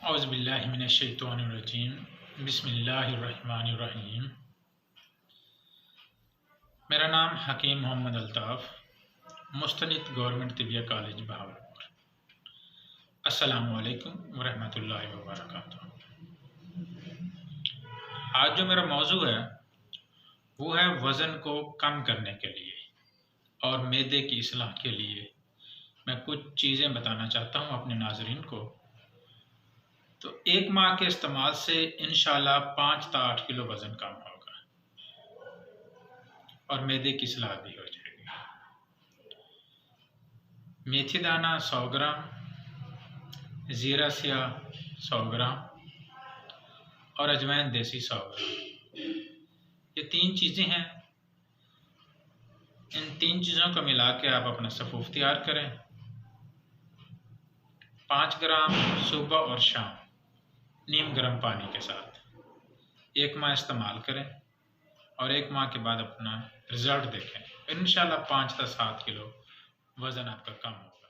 اعوذ باللہ من الشیطان الرجیم بسم اللہ الرحمن الرحیم۔ میرا نام حکیم محمد الطاف، مستند گورنمنٹ طبیہ کالج بہاولپور۔ السلام علیکم ورحمۃ اللہ وبرکاتہ۔ آج جو میرا موضوع ہے وہ ہے وزن کو کم کرنے کے لیے اور معدے کی اصلاح کے لیے میں کچھ چیزیں بتانا چاہتا ہوں اپنے ناظرین کو۔ تو 1 ماہ کے استعمال سے انشاءاللہ 5 تا 8 کلو وزن کم ہوگا اور معدے کی اصلاح بھی ہو جائے گی۔ میتھی دانہ 100 گرام، زیرہ سیاہ 100 گرام اور اجوائن دیسی 100 گرام، یہ 3 چیزیں ہیں۔ ان 3 چیزوں کو ملا کے آپ اپنا سفوف تیار کریں۔ 5 گرام صبح اور شام نیم گرم پانی کے ساتھ 1 ماہ استعمال کریں اور 1 ماہ کے بعد اپنا رزلٹ دیکھیں۔ انشاءاللہ 5 تا 7 کلو وزن آپ کا کم ہوگا۔